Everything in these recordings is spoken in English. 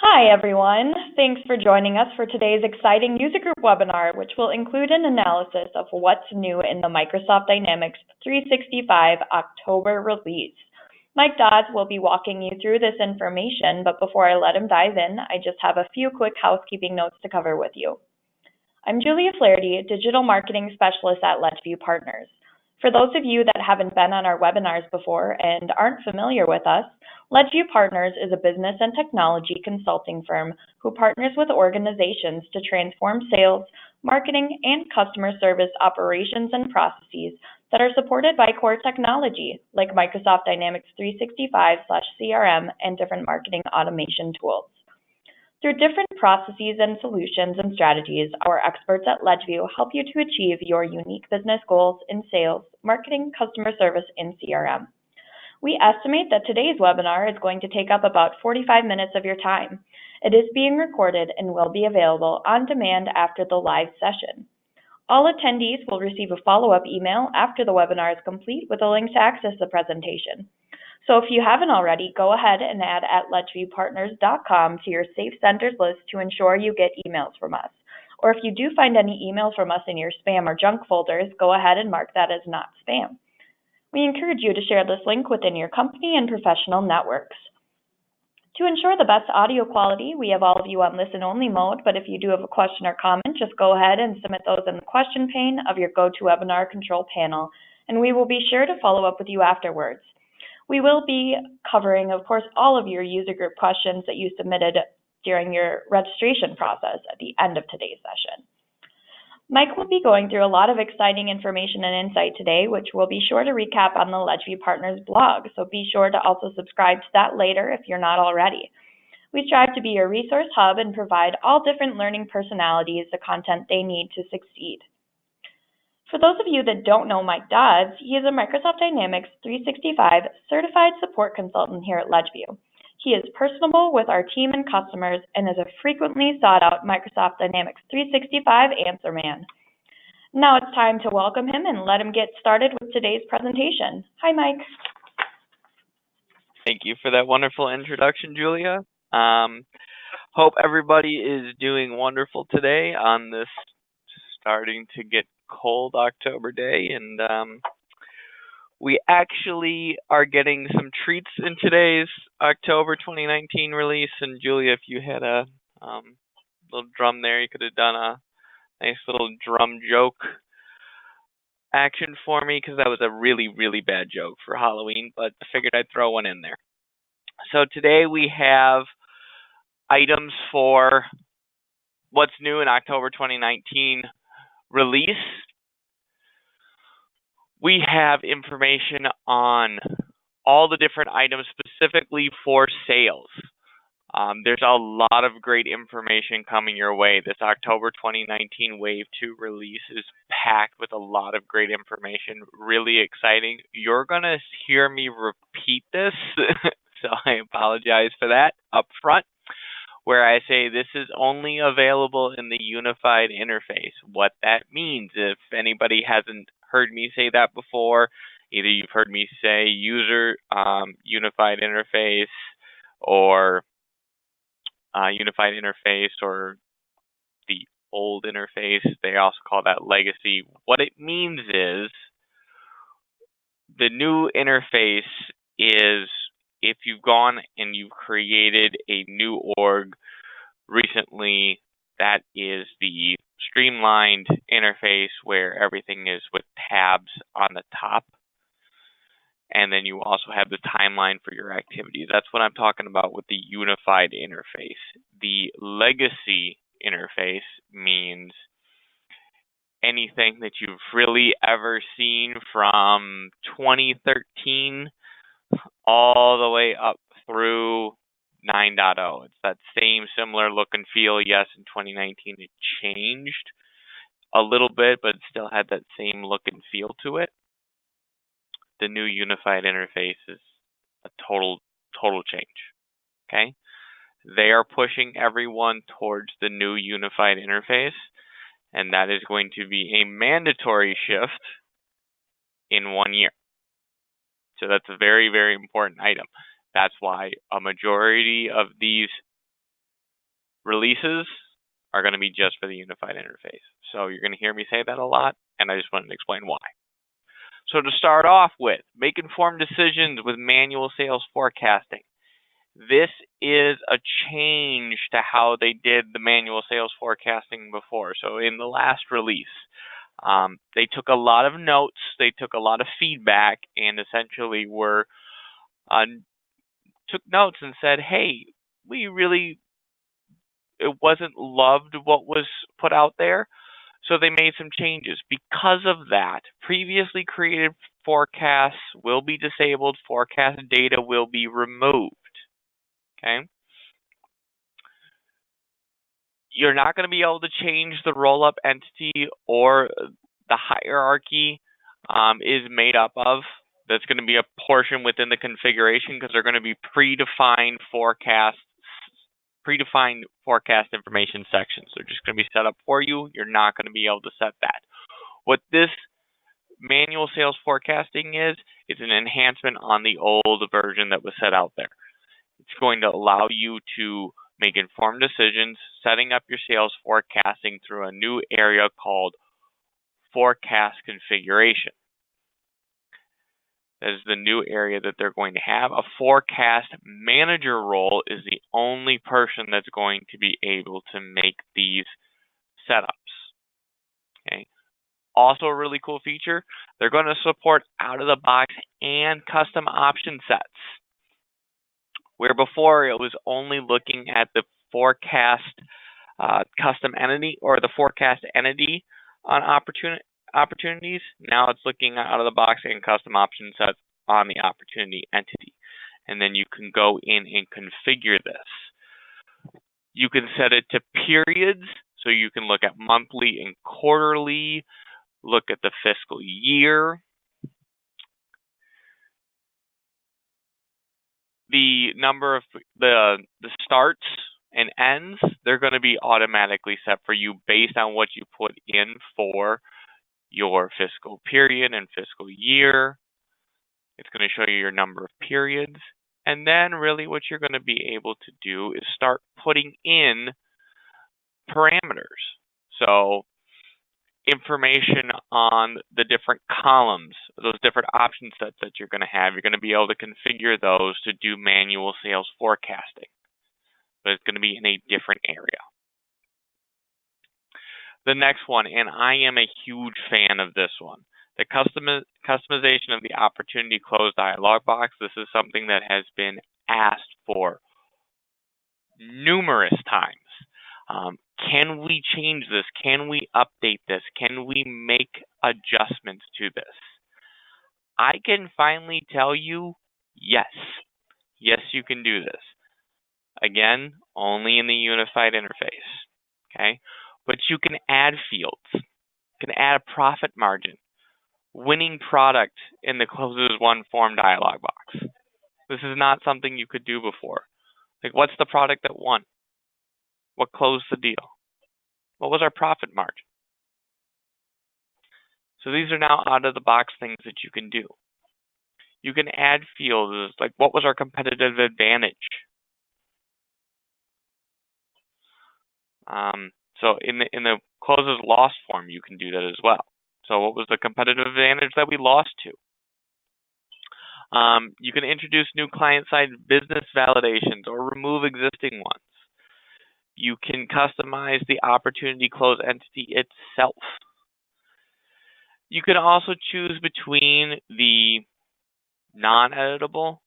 Hi, everyone. Thanks for joining us for today's exciting user group webinar, which will include an analysis of what's new in the Microsoft Dynamics 365 October release. Mike Dodds will be walking you through this information, but before I let him dive in, I just have a few quick housekeeping notes to cover with you. I'm Julia Flaherty, Digital Marketing Specialist at LedgeView Partners. For those of you that haven't been on our webinars before and aren't familiar with us, LedgeView Partners is a business and technology consulting firm who partners with organizations to transform sales, marketing, and customer service operations and processes that are supported by core technology like Microsoft Dynamics 365/CRM and different marketing automation tools. Through different processes and solutions and strategies, our experts at LedgeView help you to achieve your unique business goals in sales, marketing, customer service, and CRM. We estimate that today's webinar is going to take up about 45 minutes of your time. It is being recorded and will be available on demand after the live session. All attendees will receive a follow-up email after the webinar is complete with a link to access the presentation. So if you haven't already, go ahead and add @ledgeviewpartners.com to your Safe Senders list to ensure you get emails from us. Or if you do find any emails from us in your spam or junk folders, go ahead and mark that as not spam. We encourage you to share this link within your company and professional networks. To ensure the best audio quality, we have all of you on listen-only mode, but if you do have a question or comment, just go ahead and submit those in the question pane of your GoToWebinar control panel, and we will be sure to follow up with you afterwards. We will be covering, of course, all of your user group questions that you submitted during your registration process at the end of today's session. Mike will be going through a lot of exciting information and insight today, which we'll be sure to recap on the LedgeView Partners blog, so be sure to also subscribe to that later if you're not already. We strive to be your resource hub and provide all different learning personalities the content they need to succeed. For those of you that don't know Mike Dodds, he is a Microsoft Dynamics 365 certified support consultant here at LedgeView. He is personable with our team and customers and is a frequently sought out Microsoft Dynamics 365 answer man. Now it's time to welcome him and let him get started with today's presentation. Hi, Mike. Thank you for that wonderful introduction, Julia. Hope everybody is doing wonderful today on this starting to get cold October day, and we actually are getting some treats in today's October 2019 release. And Julia, if you had a little drum there, you could have done a nice little drum joke action for me, because that was a really, really bad joke for Halloween, but I figured I'd throw one in there. So today we have items for what's new in October 2019 release. We have information on all the different items specifically for sales. There's a lot of great information coming your way. This October 2019 Wave 2 release is packed with a lot of great information, really exciting. You're going to hear me repeat this, so I apologize for that up front, where I say this is only available in the unified interface. What that means, if anybody hasn't heard me say that before, either you've heard me say user unified interface or unified interface or the old interface, they also call that legacy. What it means is the new interface is if you've gone and you've created a new org recently, that is the streamlined interface where everything is with tabs on the top. And then you also have the timeline for your activities. That's what I'm talking about with the unified interface. The legacy interface means anything that you've really ever seen from 2013 all the way up through 9.0. It's that same similar look and feel. Yes, in 2019 it changed a little bit, but it still had that same look and feel to it. The new unified interface is a total change. Okay? They are pushing everyone towards the new unified interface, and that is going to be a mandatory shift in 1 year. So that's a very, very important item. That's why a majority of these releases are going to be just for the unified interface. So you're going to hear me say that a lot, and I just wanted to explain why. So to start off with, make informed decisions with manual sales forecasting. This is a change to how they did the manual sales forecasting before. So in the last release, they took a lot of notes, they took a lot of feedback, and essentially took notes and said, hey, it wasn't loved what was put out there, so they made some changes. Because of that, previously created forecasts will be disabled, forecast data will be removed. Okay? You're not going to be able to change the roll-up entity or the hierarchy is made up of. That's going to be a portion within the configuration because they're going to be predefined forecast information sections. They're just going to be set up for you. You're not going to be able to set that. What this manual sales forecasting is an enhancement on the old version that was set out there. It's going to allow you to make informed decisions, setting up your sales forecasting through a new area called forecast configuration. That is the new area that they're going to have. A forecast manager role is the only person that's going to be able to make these setups. Okay. Also a really cool feature, they're going to support out of the box and custom option sets. Where before it was only looking at the forecast custom entity or the forecast entity on opportunities, now it's looking out of the box and custom option sets on the opportunity entity. And then you can go in and configure this. You can set it to periods, so you can look at monthly and quarterly, look at the fiscal year. The number of the starts and ends, they're going to be automatically set for you based on what you put in for your fiscal period and fiscal year. It's going to show you your number of periods. And then really what you're going to be able to do is start putting in parameters. So information on the different columns, those different option sets that you're going to have. You're going to be able to configure those to do manual sales forecasting, but it's going to be in a different area. The next one, and I am a huge fan of this one, the customization of the opportunity close dialog box. This is something that has been asked for numerous times. Can we change this? Can we update this? Can we make adjustments to this? I can finally tell you, yes. Yes, you can do this. Again, only in the unified interface. Okay? But you can add fields. You can add a profit margin. Winning product in the closes one form dialog box. This is not something you could do before. Like, what's the product that won? What closed the deal? What was our profit margin? So these are now out-of-the-box things that you can do. You can add fields like, what was our competitive advantage? So in the closes lost form, you can do that as well. So what was the competitive advantage that we lost to? You can introduce new client-side business validations or remove existing ones. You can customize the opportunity close entity itself. You can also choose between the non-editable,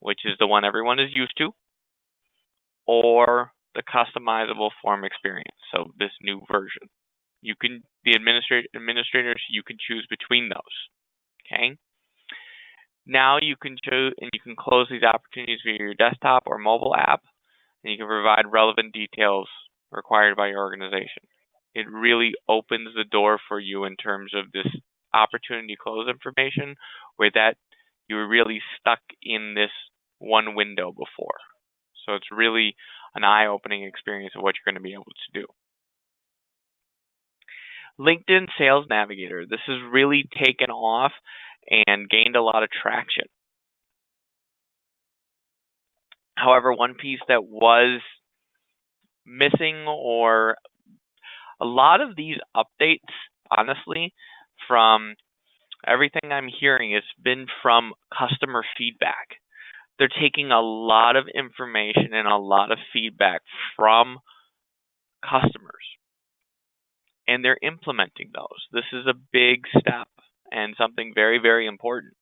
which is the one everyone is used to, or the customizable form experience, so this new version. You can, the administrators, you can choose between those, okay? Now you can choose, and you can close these opportunities via your desktop or mobile app, and you can provide relevant details required by your organization. It really opens the door for you in terms of this opportunity close information, where that you were really stuck in this one window before. So it's really an eye-opening experience of what you're going to be able to do. LinkedIn Sales Navigator. This has really taken off and gained a lot of traction. However, one piece that was missing, or a lot of these updates, honestly, from everything I'm hearing, has been from customer feedback. They're taking a lot of information and a lot of feedback from customers, and they're implementing those. This is a big step and something very, very important.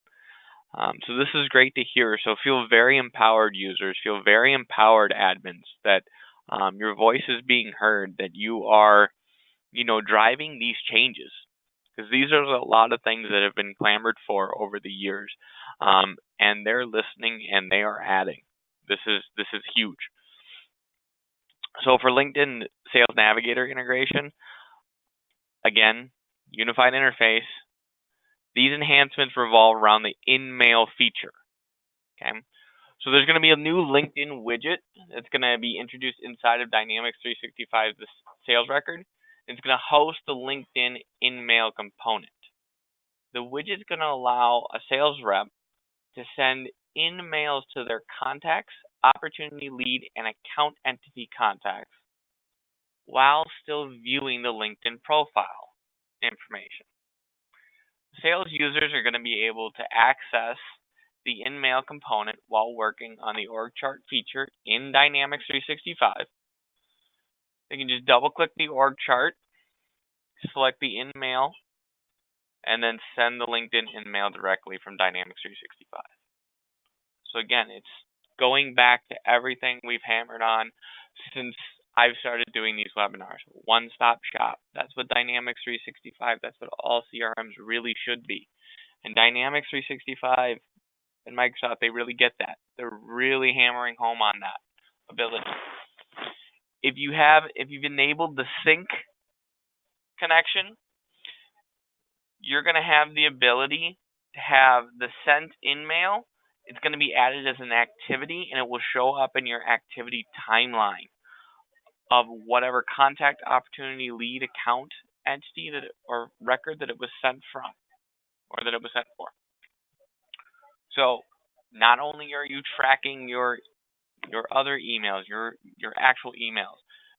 So this is great to hear. So feel very empowered, users. Feel very empowered, admins, that your voice is being heard, that you are, driving these changes. Because these are a lot of things that have been clamored for over the years, and they're listening and they are adding. This is huge. So for LinkedIn Sales Navigator integration, again, unified interface. These enhancements revolve around the in-mail feature. Okay, so there's going to be a new LinkedIn widget that's going to be introduced inside of Dynamics 365, the sales record. It's going to host the LinkedIn in-mail component. The widget is going to allow a sales rep to send in-mails to their contacts, opportunity lead, and account entity contacts while still viewing the LinkedIn profile information. Sales users are going to be able to access the in-mail component while working on the org chart feature in Dynamics 365. They can just double-click the org chart, select the in-mail, and then send the LinkedIn in-mail directly from Dynamics 365. So again, it's going back to everything we've hammered on since I've started doing these webinars. One-stop shop. That's what Dynamics 365, that's what all CRMs really should be. And Dynamics 365 and Microsoft, they really get that. They're really hammering home on that ability. If you've enabled the sync connection, you're going to have the ability to have the sent in-mail. It's going to be added as an activity, and it will show up in your activity timeline of whatever contact, opportunity, lead, account, entity or record that it was sent from, or that it was sent for. So not only are you tracking your other emails, your actual emails,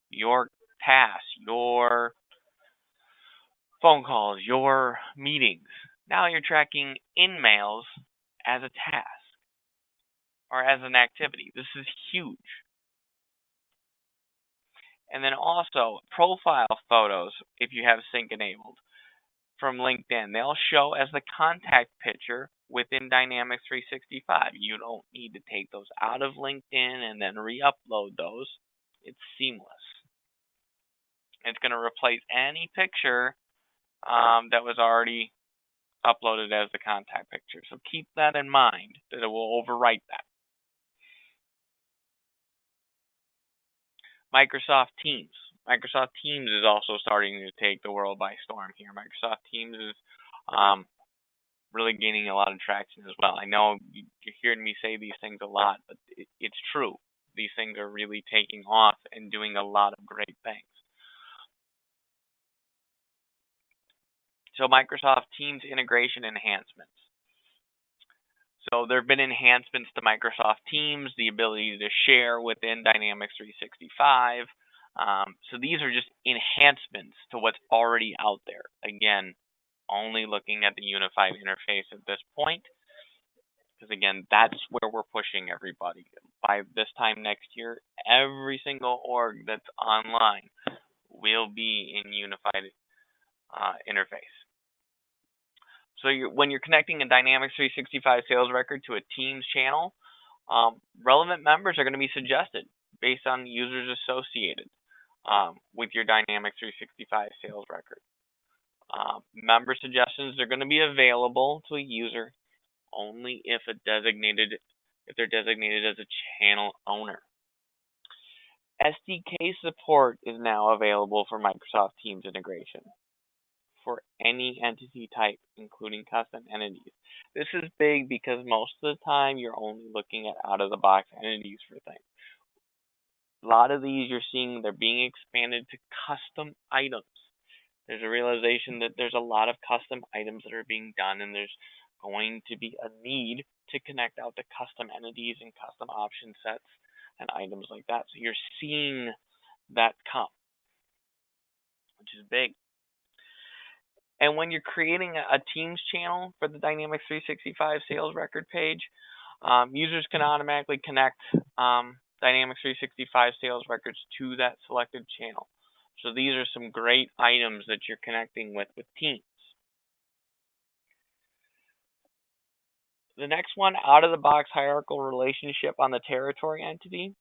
your tasks, your phone calls, your meetings. Now you're tracking in-mails as a task or as an activity. This is huge. And then also profile photos, if you have sync enabled from LinkedIn, they'll show as the contact picture within Dynamics 365. You don't need to take those out of LinkedIn and then re-upload those. It's seamless. It's going to replace any picture that was already uploaded as the contact picture. So keep that in mind, that it will overwrite that. Microsoft Teams. Microsoft Teams is also starting to take the world by storm here. Microsoft Teams is really gaining a lot of traction as well. I know you're hearing me say these things a lot, but it's true. These things are really taking off and doing a lot of great things. So Microsoft Teams integration enhancements. So there have been enhancements to Microsoft Teams, the ability to share within Dynamics 365. So these are just enhancements to what's already out there. Again, only looking at the unified interface at this point, because again, that's where we're pushing everybody. By this time next year, every single org that's online will be in unified interface. So when you're connecting a Dynamics 365 sales record to a Teams channel, relevant members are going to be suggested based on users associated with your Dynamics 365 sales record. Member suggestions are going to be available to a user only if they're designated as a channel owner. SDK support is now available for Microsoft Teams integration for any entity type, including custom entities. This is big because most of the time you're only looking at out-of-the-box entities for things. A lot of these you're seeing they're being expanded to custom items. There's a realization that there's a lot of custom items that are being done, and there's going to be a need to connect out to custom entities and custom option sets and items like that. So you're seeing that come, which is big. And when you're creating a Teams channel for the Dynamics 365 sales record page, users can automatically connect Dynamics 365 sales records to that selected channel. So these are some great items that you're connecting with Teams. The next one, out-of-the-box hierarchical relationship on the territory entity.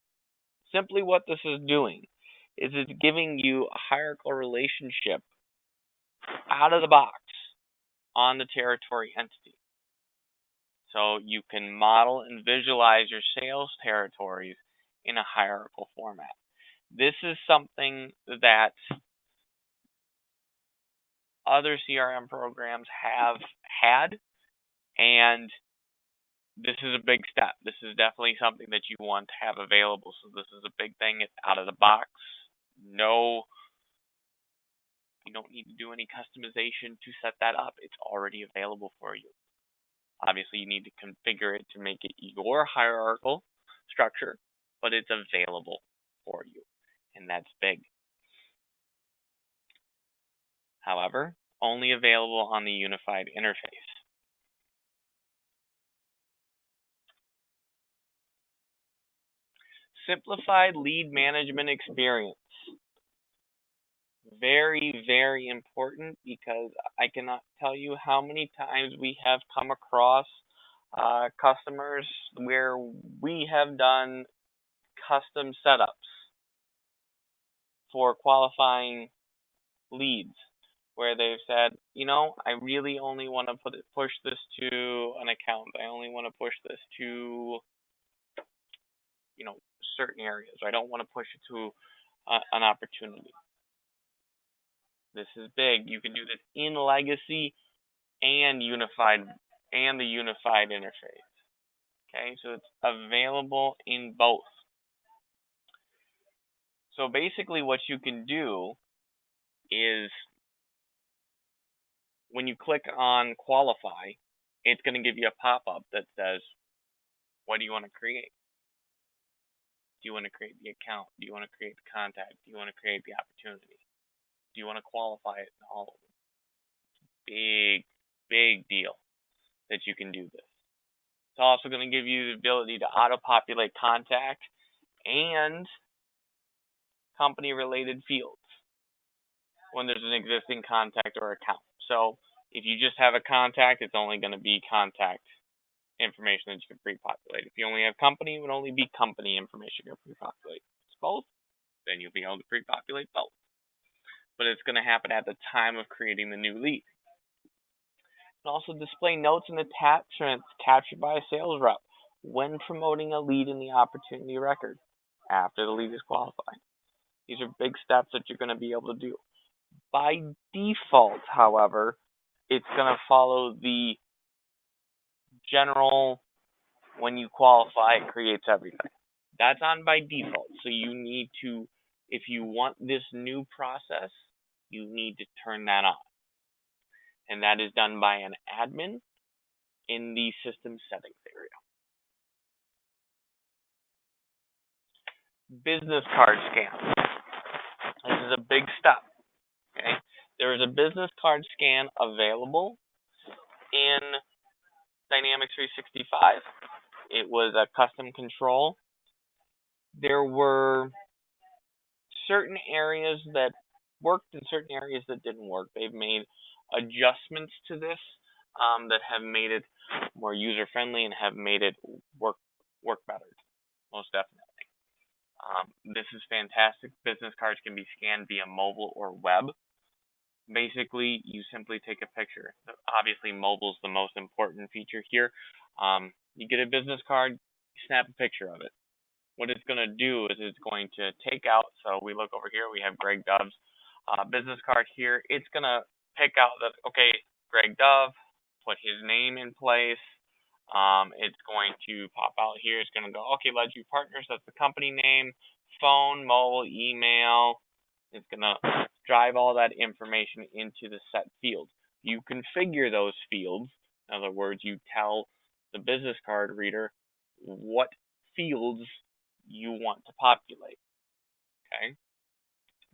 Simply what this is doing is it's giving you a hierarchical relationship out of the box on the territory entity. So you can model and visualize your sales territories in a hierarchical format. This is something that other CRM programs have had, and this is a big step. This is definitely something that you want to have available. So this is a big thing. It's out of the box. No, you don't need to do any customization to set that up. It's already available for you. Obviously, you need to configure it to make it your hierarchical structure, but it's available for you, and that's big. However, only available on the unified interface. Simplified lead management experience. Very, very important, because I cannot tell you how many times we have come across customers where we have done custom setups for qualifying leads, where they've said, I really only want to push this to an account. I only want to push this to, certain areas. I don't want to push it to an opportunity. This is big. You can do this in legacy and unified and the unified interface. Okay, so it's available in both. So basically what you can do is, when you click on qualify, it's going to give you a pop-up that says, what do you want to create? Do you want to create the account? Do you want to create the contact? Do you want to create the opportunity? Do you want to qualify it in all of them? Big, big deal that you can do this. It's also going to give you the ability to auto-populate contact and company-related fields when there's an existing contact or account. So if you just have a contact, it's only going to be contact information that you can pre-populate. If you only have company, it would only be company information you can pre-populate. If it's both, then you'll be able to pre-populate both. But it's going to happen at the time of creating the new lead. And also display notes and attachments captured by a sales rep when promoting a lead in the opportunity record after the lead is qualified. These are big steps that you're going to be able to do. By default, however, it's going to follow the general, when you qualify, it creates everything. That's on by default. So you need to, if you want this new process, you need to turn that on. And that is done by an admin in the system settings area. Business card scan. This is a big step. Okay? There is a business card scan available in Dynamics 365. It was a custom control. There were certain areas that worked and certain areas that didn't work. They've made adjustments to this that have made it more user-friendly and have made it work better, most definitely. This is fantastic. Business cards can be scanned via mobile or web. Basically, you simply take a picture. Obviously, mobile is the most important feature here. You get a business card, you snap a picture of it. What it's going to do is it's going to take out, so we look over here, we have Greg Dove's business card here. It's going to pick out that, okay, Greg Dove, put his name in place. It's going to pop out here. It's going to go, okay, Ledger Partners, that's the company name, phone, mobile, email. It's going to drive all that information into the set fields. You configure those fields. In other words, you tell the business card reader what fields you want to populate. Okay?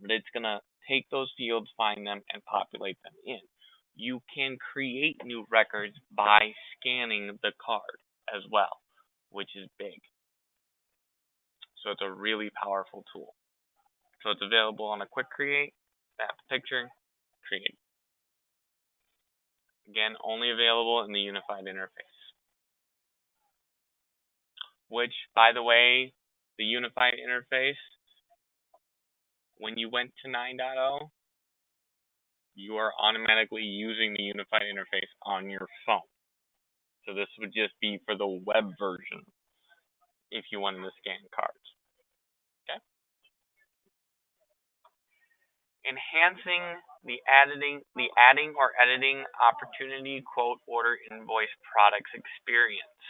but it's going to take those fields, find them, and populate them in. You can create new records by scanning the card as well, which is big. So it's a really powerful tool. So it's available on a quick create, snap a picture, create. Again, only available in the unified interface. Which, by the way, the unified interface, when you went to 9.0, you are automatically using the unified interface on your phone. So this would just be for the web version if you wanted to scan cards. Okay. Enhancing the adding or editing opportunity, quote, order, invoice, products experience.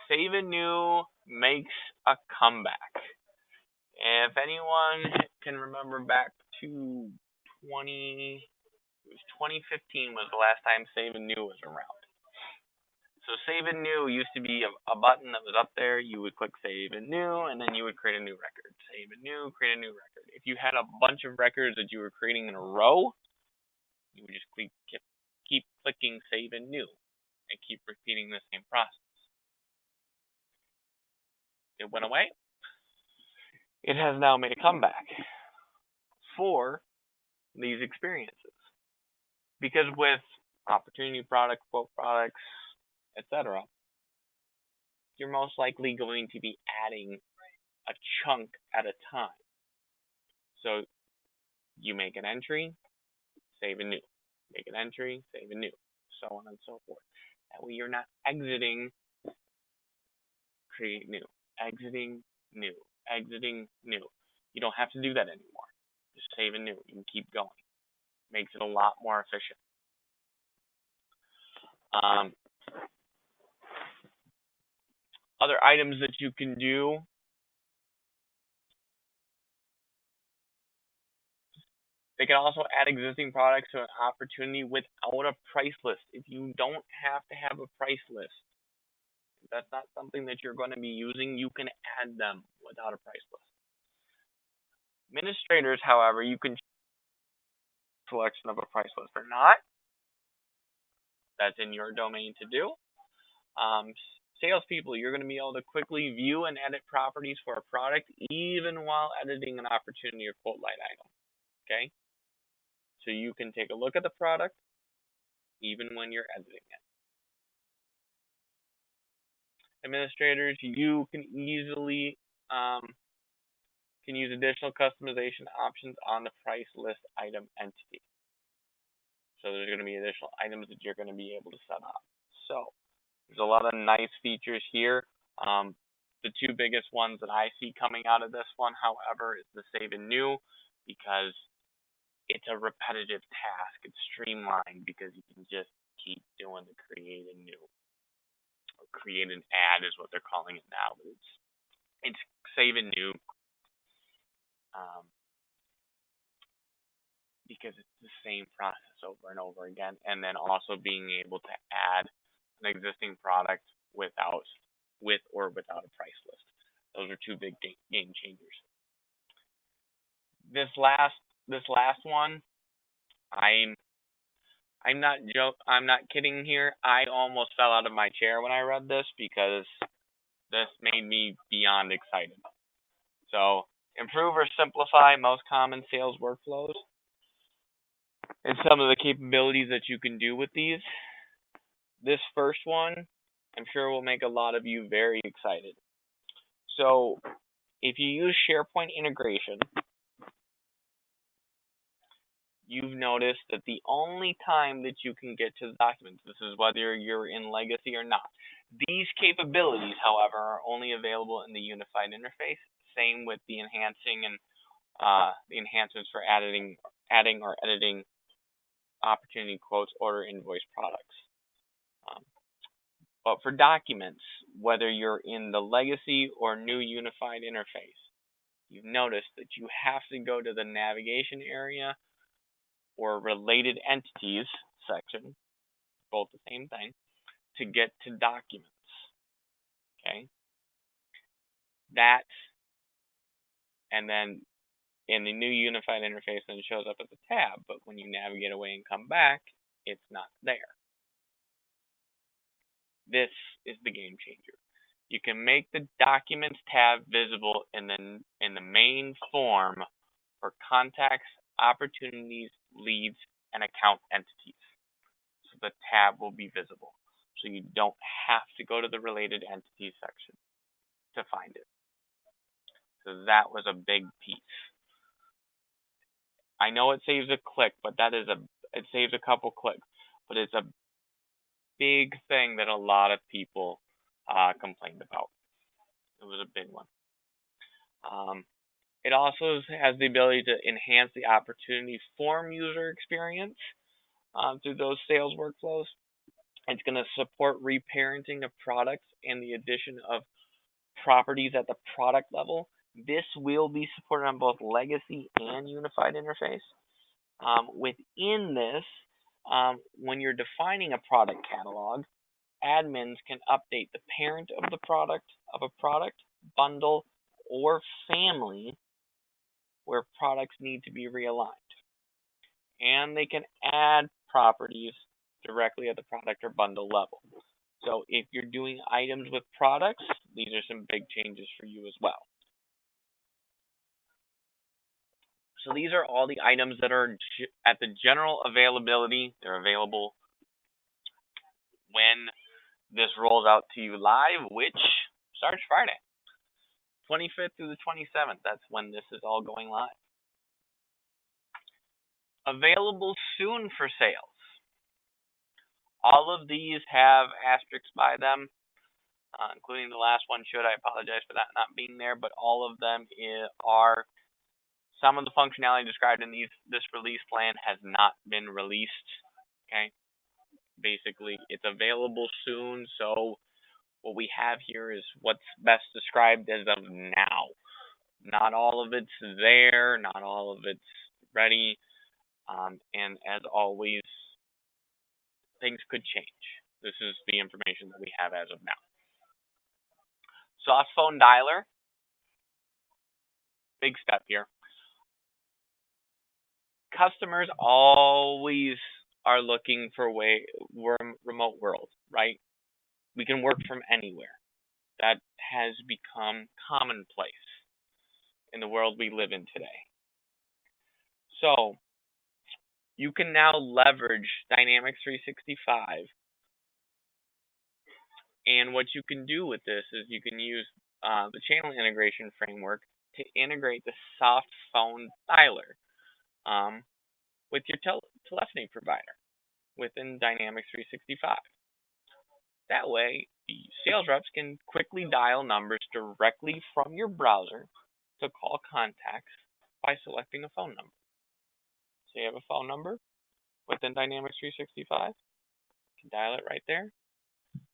Save and New makes a comeback. If anyone can remember back to 2015 was the last time Save and New was around. So Save and New used to be a button that was up there. You would click Save and New, and then you would create a new record. Save and New, create a new record. If you had a bunch of records that you were creating in a row, you would just keep clicking Save and New and keep repeating the same process. It went away. It has now made a comeback for these experiences. Because with opportunity products, quote products, etc., you're most likely going to be adding a chunk at a time. So you make an entry, save and new. Make an entry, save and new. So on and so forth. That way you're not exiting, create new, exiting new, exiting new. You don't have to do that anymore. Just save and new. You can keep going. Makes it a lot more efficient. Other items that you can do. They can also add existing products to an opportunity without a price list. If you don't have to have a price list, if that's not something that you're going to be using, you can add them without a price list. Administrators, however, you can choose a selection of a price list or not. That's in your domain to do. Salespeople, you're going to be able to quickly view and edit properties for a product even while editing an opportunity or quote line item. Okay? So you can take a look at the product even when you're editing it. Administrators, you can easily can use additional customization options on the price list item entity. So there's going to be additional items that you're going to be able to set up. So there's a lot of nice features here. The two biggest ones that I see coming out of this one, however, is the save and new, because it's a repetitive task. It's streamlined because you can just keep doing the create and new. Or create an ad is what they're calling it now, but it's save and new. Because it's the same process over and over again, and then also being able to add an existing product with or without a price list. Those are two big game changers. This last one, I'm not kidding here. I almost fell out of my chair when I read this because this made me beyond excited. So, improve or simplify most common sales workflows. And some of the capabilities that you can do with these. This first one, I'm sure will make a lot of you very excited. So, if you use SharePoint integration, you've noticed that the only time that you can get to the documents, this is whether you're in legacy or not. These capabilities, however, are only available in the unified interface. Same with the enhancing and the enhancements for adding or editing opportunity quotes, order, invoice, products. But for documents, whether you're in the legacy or new unified interface, you've noticed that you have to go to the navigation area or related entities section, both the same thing, to get to documents. Okay? And then in the new unified interface, and it shows up as a tab, but when you navigate away and come back, it's not there. This is the game changer. You can make the Documents tab visible in the main form for contacts, opportunities, leads, and account entities. So the tab will be visible. So you don't have to go to the related entities section to find it. So that was a big piece. I know it saves a click, but it saves a couple clicks, but it's a big thing that a lot of people complained about. It was a big one. It also has the ability to enhance the opportunity form user experience through those sales workflows. It's going to support reparenting of products and the addition of properties at the product level. This will be supported on both legacy and unified interface. Within this, when you're defining a product catalog, admins can update the parent of a product, bundle, or family where products need to be realigned. And they can add properties directly at the product or bundle level. So if you're doing items with products, these are some big changes for you as well. So these are all the items that are at the general availability. They're available when this rolls out to you live, which starts Friday, 25th through the 27th. That's when this is all going live. Available soon for sales. All of these have asterisks by them, including the last one should. I apologize for that not being there, but all of them are some of the functionality described in this release plan has not been released. Okay, basically it's available soon. So what we have here is what's best described as of now. Not all of it's there, not all of it's ready, and as always, things could change. This is the information that we have as of now. Soft phone dialer, big step here. Customers always are looking for remote world, right? We can work from anywhere. That has become commonplace in the world we live in today. So you can now leverage Dynamics 365. And what you can do with this is you can use the channel integration framework to integrate the soft phone dialer with your telephony provider within Dynamics 365. That way, the sales reps can quickly dial numbers directly from your browser to call contacts by selecting a phone number. So you have a phone number within Dynamics 365. You can dial it right there.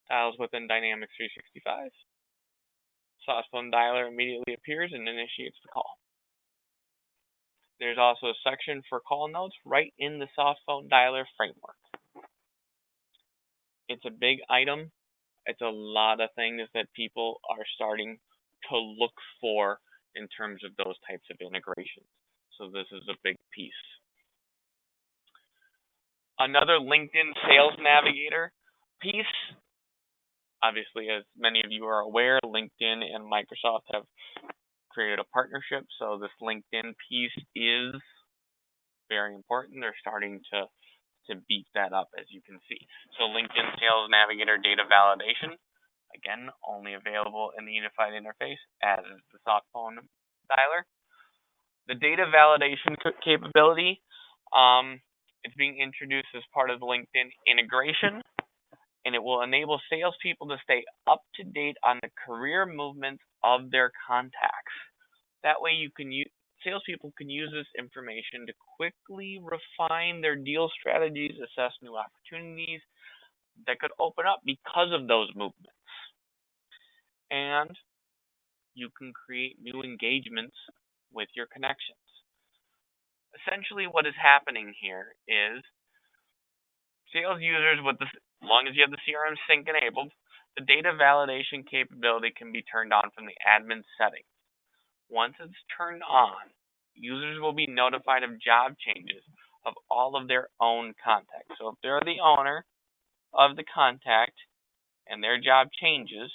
Dials within Dynamics 365. Soft phone dialer immediately appears and initiates the call. There's also a section for call notes right in the soft phone dialer framework. It's a big item. It's a lot of things that people are starting to look for in terms of those types of integrations. So this is a big piece. Another LinkedIn Sales Navigator piece. Obviously, as many of you are aware, LinkedIn and Microsoft have created a partnership. So this LinkedIn piece is very important. They're starting to beef that up, as you can see. So LinkedIn Sales Navigator data validation, again, only available in the unified interface, as is the soft phone dialer. The data validation capability, it's being introduced as part of the LinkedIn integration, and it will enable salespeople to stay up to date on the career movement of their contacts. That way salespeople can use this information to quickly refine their deal strategies, assess new opportunities that could open up because of those movements. And you can create new engagements with your connections. Essentially, what is happening here is sales users, as long as you have the CRM sync enabled, the data validation capability can be turned on from the admin settings. Once it's turned on, users will be notified of job changes of all of their own contacts. So if they're the owner of the contact and their job changes,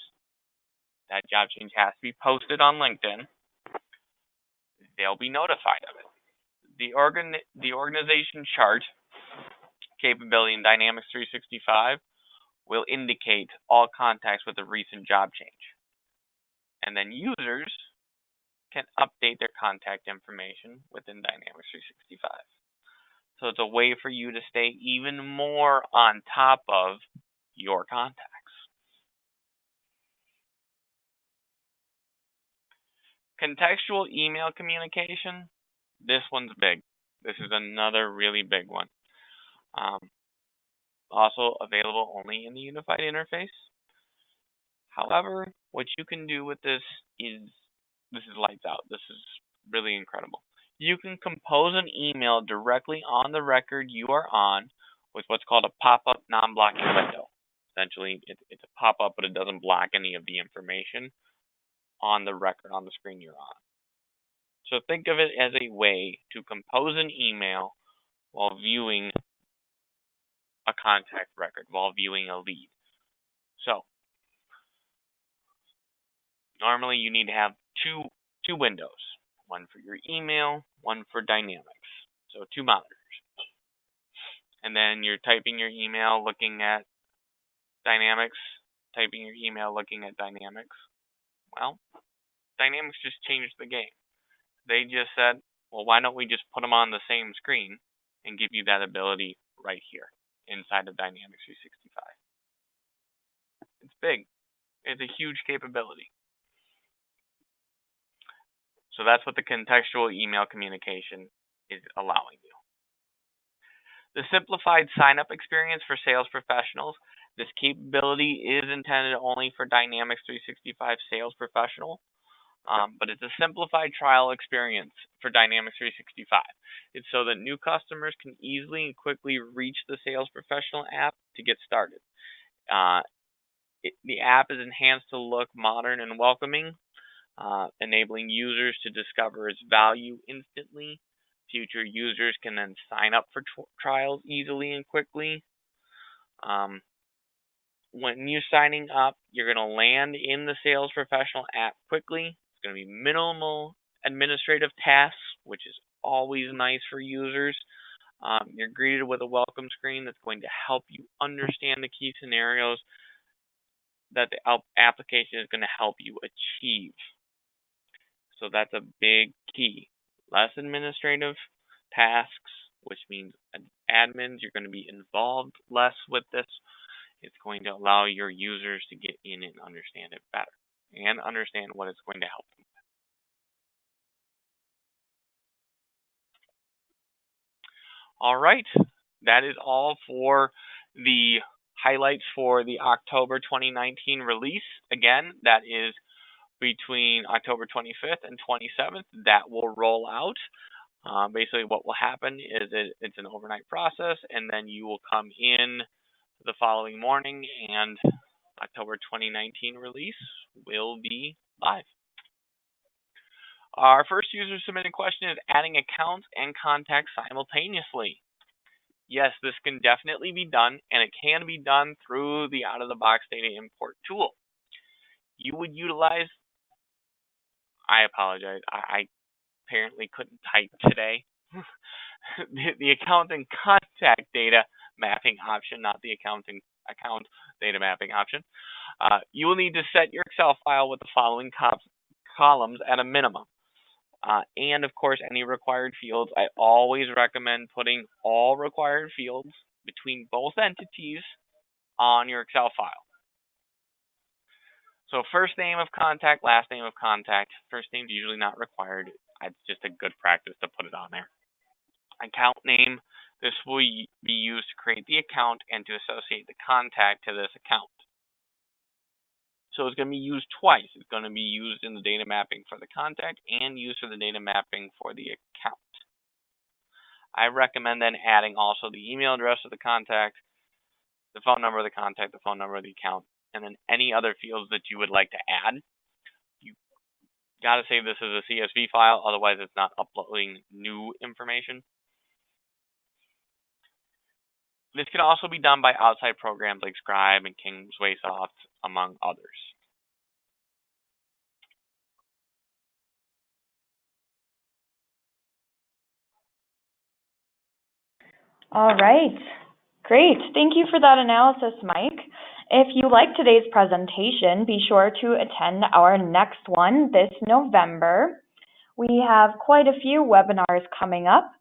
that job change has to be posted on LinkedIn. They'll be notified of it. The organization chart capability in Dynamics 365 will indicate all contacts with a recent job change. And then users can update their contact information within Dynamics 365. So it's a way for you to stay even more on top of your contacts. Contextual email communication, this one's big. This is another really big one. Also available only in the unified interface. However, what you can do with this is lights out. This is really incredible. You can compose an email directly on the record you are on with what's called a pop-up non-blocking window. Essentially, it's a pop-up, but it doesn't block any of the information on the record, on the screen you're on. So think of it as a way to compose an email while viewing a contact record, while viewing a lead. So normally you need to have two windows, one for your email, one for Dynamics. So 2 monitors. And then you're typing your email looking at Dynamics, typing your email looking at Dynamics. Well, Dynamics just changed the game. They just said, well, why don't we just put them on the same screen and give you that ability right here inside of Dynamics 365. It's big. It's a huge capability. So that's what the contextual email communication is allowing you. The simplified sign-up experience for sales professionals. This capability is intended only for Dynamics 365 sales professional, but it's a simplified trial experience for Dynamics 365. It's so that new customers can easily and quickly reach the sales professional app to get started. The app is enhanced to look modern and welcoming, enabling users to discover its value instantly. Future users can then sign up for trials easily and quickly. When you're signing up, you're going to land in the sales professional app quickly. It's going to be minimal administrative tasks, which is always nice for users. You're greeted with a welcome screen that's going to help you understand the key scenarios that the application is going to help you achieve. So that's a big key. Less administrative tasks, which means admins, you're going to be involved less with this. It's going to allow your users to get in and understand it better and understand what it's going to help them with. All right, that is all for the highlights for the October 2019 release. Again, that is between October 25th and 27th. That will roll out. Basically, what will happen is it's an overnight process, and then you will come in the following morning, and October 2019 release will be live. Our first user submitted question is adding accounts and contacts simultaneously. Yes, this can definitely be done, and it can be done through the out-of-the-box data import tool. You would utilize, I apologize, I apparently couldn't type today. the account and contact data mapping option, not the account data mapping option. You will need to set your Excel file with the following columns at a minimum. And of course, any required fields. I always recommend putting all required fields between both entities on your Excel file. So first name of contact, last name of contact. First name is usually not required. It's just a good practice to put it on there. Account name. This will be used to create the account and to associate the contact to this account. So it's going to be used twice. It's going to be used in the data mapping for the contact and used for the data mapping for the account. I recommend then adding also the email address of the contact, the phone number of the contact, the phone number of the account, and then any other fields that you would like to add. You got to save this as a CSV file, otherwise it's not uploading new information. This can also be done by outside programs like Scribe and Kingswaysoft, among others. All right, great. Thank you for that analysis, Mike. If you like today's presentation, be sure to attend our next one this November. We have quite a few webinars coming up.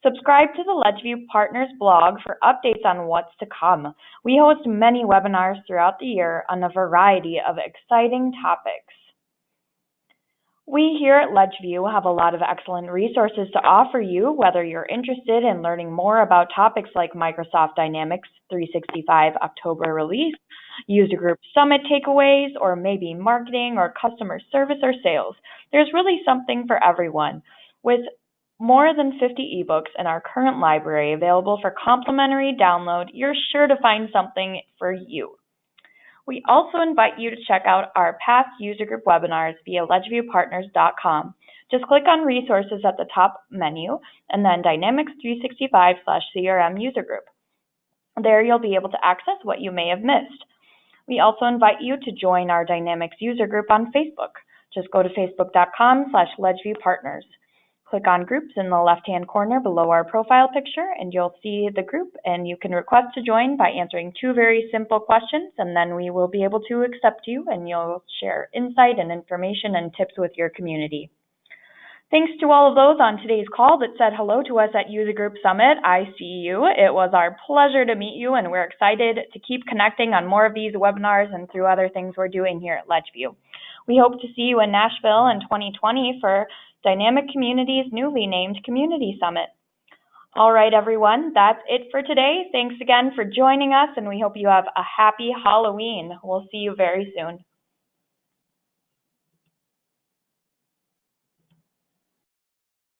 Subscribe to the LedgeView Partners blog for updates on what's to come. We host many webinars throughout the year on a variety of exciting topics. We here at LedgeView have a lot of excellent resources to offer you, whether you're interested in learning more about topics like Microsoft Dynamics 365 October release, user group summit takeaways, or maybe marketing or customer service or sales. There's really something for everyone. With more than 50 ebooks in our current library available for complimentary download, you're sure to find something for you. We also invite you to check out our past user group webinars via ledgeviewpartners.com. Just click on Resources at the top menu and then Dynamics 365/CRM user group. There you'll be able to access what you may have missed. We also invite you to join our Dynamics user group on Facebook. Just go to facebook.com/ledgeviewpartners. Click on Groups in the left-hand corner below our profile picture, and you'll see the group, and you can request to join by answering 2 very simple questions, and then we will be able to accept you, and you'll share insight and information and tips with your community. Thanks to all of those on today's call that said hello to us at User Group Summit. I see you. It was our pleasure to meet you, and we're excited to keep connecting on more of these webinars and through other things we're doing here at LedgeView. We hope to see you in Nashville in 2020 for Dynamic Community's newly named Community Summit. All right, everyone, that's it for today. Thanks again for joining us, and we hope you have a happy Halloween. We'll see you very soon.